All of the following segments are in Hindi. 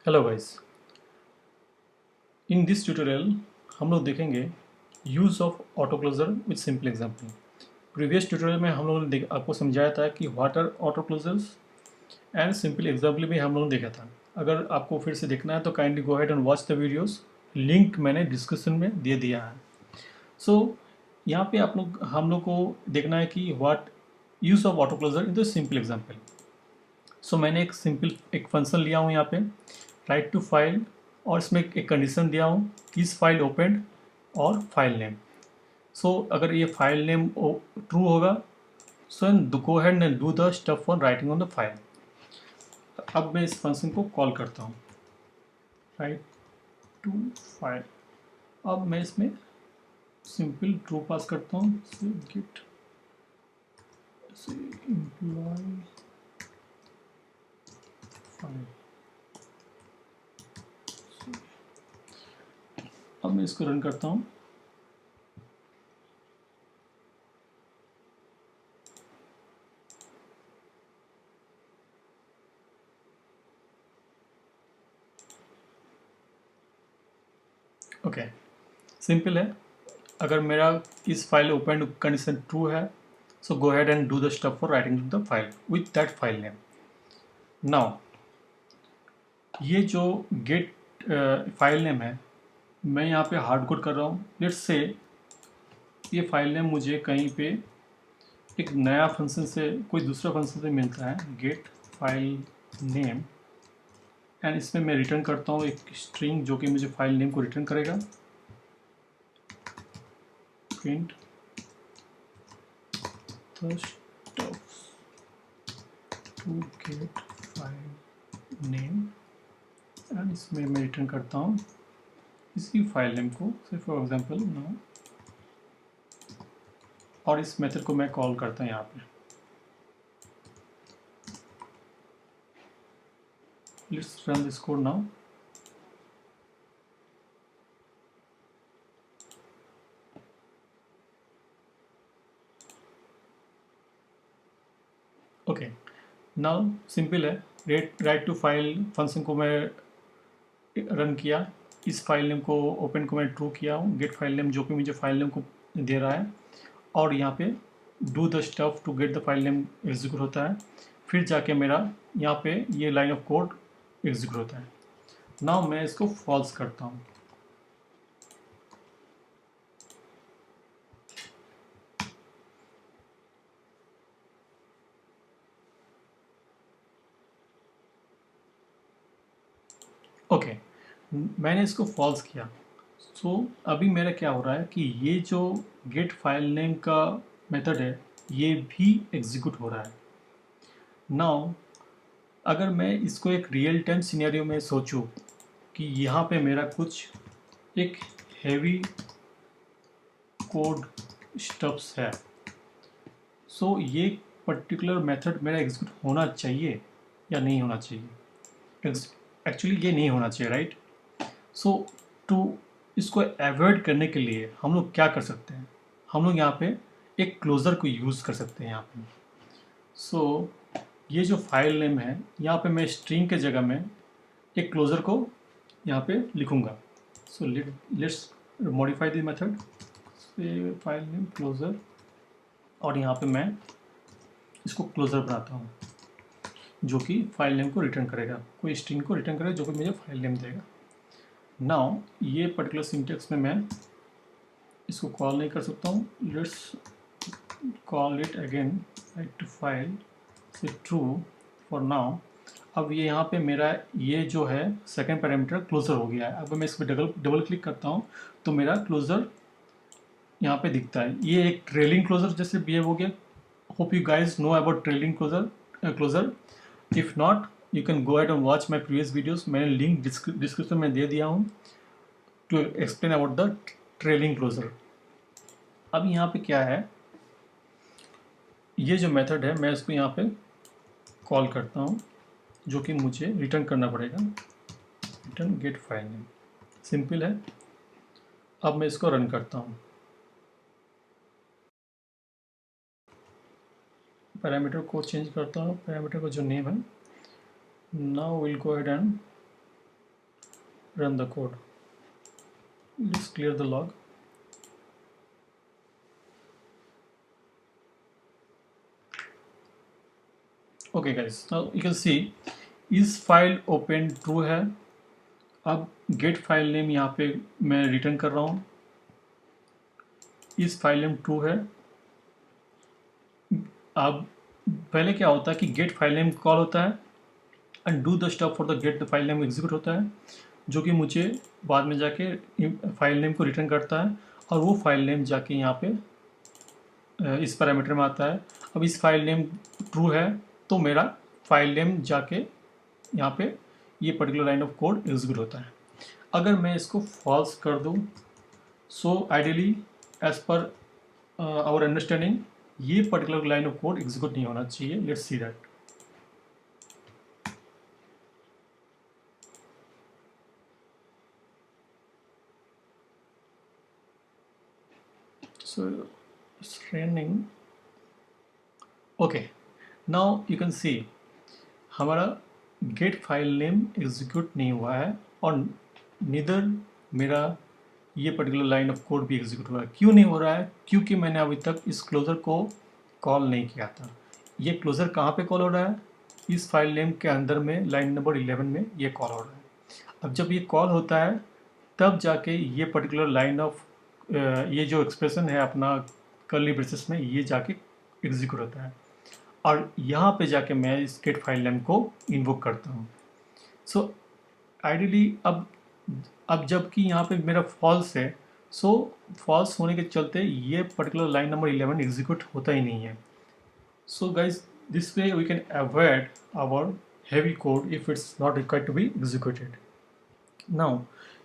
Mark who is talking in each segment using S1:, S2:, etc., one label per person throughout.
S1: Hello guys. In this tutorial हम लोग देखेंगे use of auto closure with simple example. Previous tutorial में हम लोगों ने आपको समझाया था कि what are auto closures and simple example भी हम लोगों ने देखा था। अगर आपको फिर से देखना है तो kindly go ahead and watch the videos. Link मैंने डिस्क्रिप्शन में दे दिया है। सो यहाँ पे आप लोग हम लोग को देखना है कि what use of auto closure in the simple example. So मैंने एक सिंपल एक फंक्शन लिया हूँ यहाँ पे राइट टू फाइल, और इसमें एक कंडीशन दिया हूँ कि इस फाइल ओपन और फाइल नेम। सो अगर ये फाइल नेम ट्रू होगा so go ahead and do the step for writing on the file. अब मैं इस फंक्शन को कॉल करता हूँ राइट टू फाइल। अब मैं इसमें सिंपल ट्रू पास करता हूँ से गेट से एम्प्लॉय फाइल। अब मैं इसको रन करता हूँ। ओके, सिंपल है। अगर मेरा इस फाइल ओपन कंडीशन ट्रू है सो गो ahead and do the step for writing to the file with that file name. Now ये जो get फाइल नेम है मैं यहाँ पे हार्ड कोड कर रहा हूँ। लेट्स से ये फाइल नेम मुझे कहीं पे एक नया फंक्शन से कोई दूसरा फंक्शन से मिलता है गेट फाइल नेम, एंड इसमें मैं रिटर्न करता हूँ एक स्ट्रिंग जो कि मुझे फाइल नेम को रिटर्न करेगा। Print the stuff to get file name, and इसमें मैं रिटर्न करता हूँ इसी फाइल नेम को, सिर्फ फॉर एग्जांपल नाउ, और इस मेथड को मैं कॉल करता हूँ यहाँ पे। Let's run this code now. Okay, now simple है। राइट टू फाइल फंक्शन को मैं रन किया, इस फाइल नेम को ओपन को मैं ट्रू किया हूँ, गेट फाइल नेम जो कि मुझे फाइल नेम को दे रहा है, और यहाँ पे do the stuff to get the file name execute होता है। फिर जाके मेरा यहाँ पे ये लाइन ऑफ कोड एग्जीक्यूट होता है। नाउ मैं इसको फॉल्स करता हूँ। ओके, मैंने इसको फॉल्स किया। सो अभी मेरा क्या हो रहा है कि ये जो गेट फाइल नेम का मेथड है ये भी एग्जीक्यूट हो रहा है। नाउ अगर मैं इसको एक रियल टाइम सिनेरियो में सोचूं कि यहाँ पे मेरा कुछ एक हैवी कोड स्टफ्स है, सो ये पर्टिकुलर मेथड मेरा एग्जीक्यूट होना चाहिए या नहीं होना चाहिए? एक्चुअली ये नहीं होना चाहिए, राइट? सो टू इसको अवॉइड करने के लिए हम लोग क्या कर सकते हैं? हम लोग यहाँ पे एक क्लोज़र को यूज़ कर सकते हैं यहाँ पे। सो ये जो फाइल नेम है यहाँ पे मैं स्ट्रिंग के जगह में एक क्लोज़र को यहाँ पे लिखूँगा। So let's modify the method file name closure, और यहाँ पे मैं इसको क्लोज़र बनाता हूँ जो कि फाइल नेम को रिटर्न करेगा, कोई स्ट्रिंग को रिटर्न करेगा जो कि मुझे फाइल नेम देगा। नाउ ये पर्टिकुलर सिंटेक्स में मैं इसको कॉल नहीं कर सकता हूँ। Let's call it again write to file से ट्रू फॉर नाउ। अब ये यहाँ पे मेरा ये जो है सेकंड पैरामीटर क्लोजर हो गया है। अब मैं इस पर डबल क्लिक करता हूँ तो मेरा क्लोजर यहाँ पे दिखता है। ये एक ट्रेलिंग क्लोजर जैसे बिहेव हो गया। Hope you guys know about trailing closure. If not you can go ahead and watch my previous videos. मैंने लिंक डिस्क्रिप्शन में दे दिया हूँ to explain about the trailing closure. अब यहाँ पे क्या है, ये जो मेथड है मैं इसको यहाँ पे कॉल करता हूँ जो कि मुझे रिटर्न करना पड़ेगा, return get file name. Simple है। अब मैं इसको रन करता हूँ। पैरामीटर को चेंज करता हूँ, पैरामीटर का जो नेम है। Now will go ahead and run the code. Let's clear the log. Okay guys, now you can see is file open true है. अब गेट फाइल नेम यहाँ पे मैं रिटर्न कर रहा हूँ, इस फाइल नेम ट्रू है. अब पहले क्या होता है कि गेट फाइल नेम कॉल होता है and do the stuff for the get file name execute होता है, जो कि मुझे बाद में जाके फाइल नेम को रिटर्न करता है और वो फाइल नेम जाके यहाँ पे इस पैरामीटर में आता है. अब इस फाइल नेम ट्रू है तो मेरा फाइल नेम जाके यहाँ पे ये particular line of code execute होता है. अगर मैं इसको फॉल्स कर दूँ, so ideally as per our understanding ये particular line of code execute नहीं होना चाहिए. Let's see that. So it's running. Okay, now you can see हमारा गेट फाइल नेम एग्जीक्यूट नहीं हुआ है और नीदर मेरा ये पर्टिकुलर लाइन ऑफ कोड भी एग्जीक्यूट हुआ है. क्यों नहीं हो रहा है? क्योंकि मैंने अभी तक इस क्लोजर को कॉल नहीं किया था. ये क्लोजर कहाँ पे कॉल हो रहा है? इस फाइल नेम के अंदर में लाइन नंबर 11 में ये कॉल हो रहा है. अब जब ये कॉल होता है तब जाके ये पर्टिकुलर लाइन ऑफ ये जो एक्सप्रेशन है अपना कर्ली ब्रेसेस में ये जाके एग्जीक्यूट होता है और यहाँ पे जाके मैं इस गेट फाइल नेम को इन्वोक करता हूँ. सो आइडियली अब जबकि यहाँ पे मेरा फॉल्स है, सो फॉल्स होने के चलते ये पर्टिकुलर लाइन नंबर 11 एग्जीक्यूट होता ही नहीं है. So guys this way we can avoid our heavy code if it's not required to be executed. Now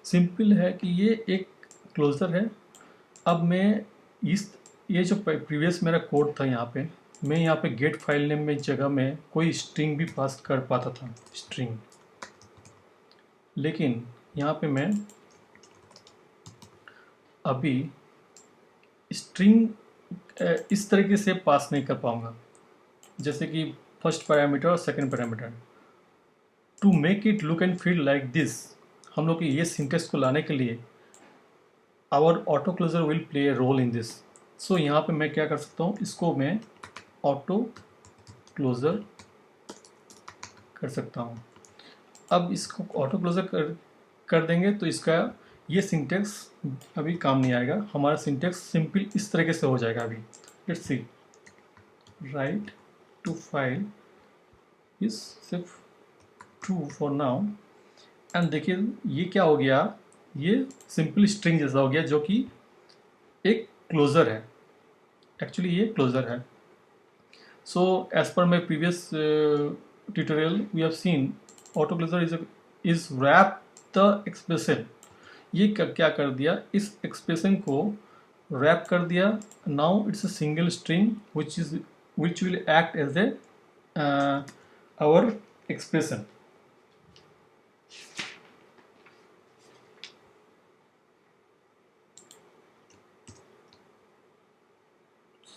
S1: simple है कि ये एक क्लोजर है. अब मैं ये जो प्रीवियस मेरा कोड था यहाँ पे, मैं यहाँ पे गेट फाइल नेम में जगह में कोई स्ट्रिंग भी पास कर पाता था, स्ट्रिंग. लेकिन यहाँ पे मैं अभी स्ट्रिंग इस तरीके से पास नहीं कर पाऊँगा जैसे कि फर्स्ट पैरामीटर और second parameter. To make it look and feel like this, हम लोग ये सिंटेक्स को लाने के लिए our auto closure will play a role in this. So यहाँ पे मैं क्या कर सकता हूँ, इसको मैं ऑटो क्लोजर कर सकता हूँ. अब इसको ऑटो क्लोजर कर देंगे तो इसका ये सिंटेक्स अभी काम नहीं आएगा. हमारा सिंटेक्स सिंपल इस तरीके से हो जाएगा अभी. Let's see, write to file is सिर्फ ट्रू फॉर नाउ. एंड देखिए ये क्या हो गया, ये सिंपल स्ट्रिंग जैसा हो गया जो कि एक क्लोजर है. एक्चुअली ये क्लोजर है. So as per my previous tutorial, we have seen auto closure is wrap the expression. ये क्या कर दिया, इस expression को wrap कर दिया. Now it's a single string which will act as a our expression.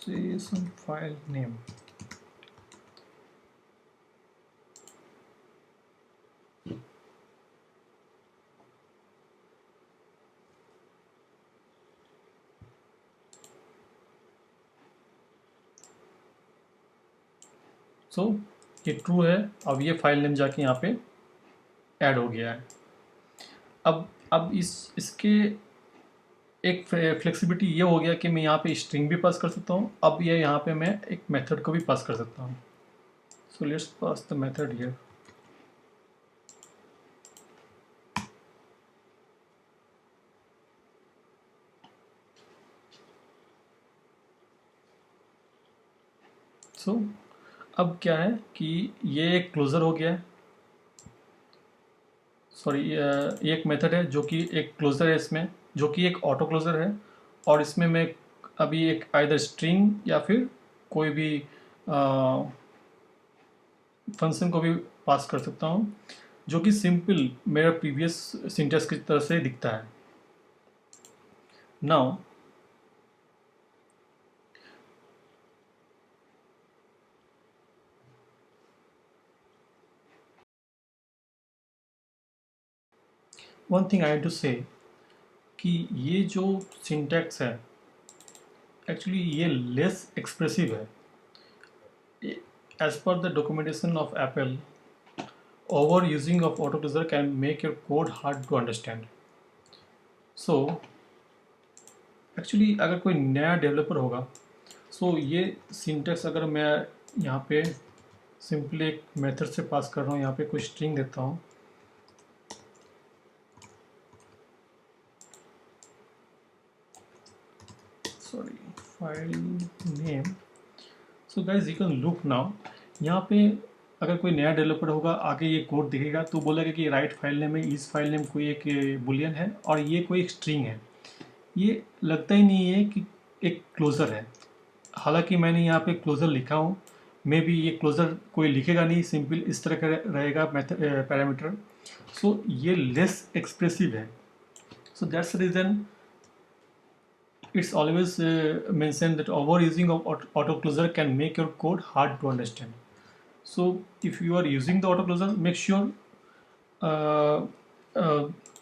S1: Say some file name. सो ये ट्रू है. अब ये फाइल नेम जाके यहाँ पे ऐड हो गया है. अब इसके एक फ्लेक्सिबिलिटी ये हो गया कि मैं यहाँ पे स्ट्रिंग भी पास कर सकता हूँ. अब ये यहाँ पे मैं एक मेथड को भी पास कर सकता हूँ. So let's pass the method here. So अब क्या है कि ये एक क्लोजर हो गया है. सॉरी, ये एक मेथड है जो कि एक क्लोजर है इसमें, जो कि एक ऑटो क्लोजर है. और इसमें मैं अभी एक आइदर स्ट्रिंग या फिर कोई भी फंक्शन को भी पास कर सकता हूँ जो कि सिंपल मेरा प्रीवियस सिंटेक्स की तरह से दिखता है. Now one thing I to say कि ये जो सिंटैक्स है एक्चुअली ये लेस एक्सप्रेसिव है. As per the documentation of Apple, over using of auto closure can make your code hard to understand. So actually अगर कोई नया डेवलपर होगा, सो ये सिंटैक्स अगर मैं यहाँ पे सिंपली एक मेथड से पास कर रहा हूँ, यहाँ पे कोई स्ट्रिंग देता हूँ, sorry, file name. So guys you can look now. यहाँ पे अगर कोई नया डेवलपर होगा, आगे ये कोड दिखेगा तो बोलेगा कि राइट फाइल नेम है, इस फाइल नेम कोई एक बुलियन है और ये कोई एक स्ट्रिंग है. ये लगता ही नहीं है कि एक क्लोज़र है. हालांकि मैंने यहाँ पे क्लोज़र लिखा हूँ, मे बी ये क्लोज़र कोई लिखेगा नहीं, सिंपल इस तरह का रहेगा पैरामीटर. सो ये लेस एक्सप्रेसिव है. So that's the reason it's always mentioned that overusing of auto closure can make your code hard to understand. So if you are using the auto closure, make sure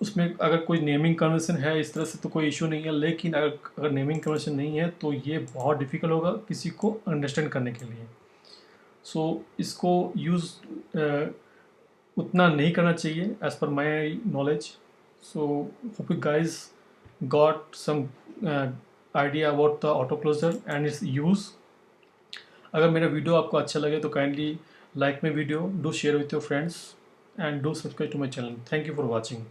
S1: उसमें अगर कोई नेमिंग कन्वर्सन है इस तरह से तो कोई इशू नहीं है, लेकिन अगर नेमिंग कन्वर्सन नहीं है तो ये बहुत डिफ़िकल्ट होगा किसी को अंडरस्टैंड करने के लिए. सो इसको यूज़ उतना नहीं करना चाहिए as per my knowledge. So hope you guys got some idea about the auto closure and its use. अगर मेरा वीडियो आपको अच्छा लगे तो kindly like my video, do share with your friends and do subscribe to my channel. Thank you for watching.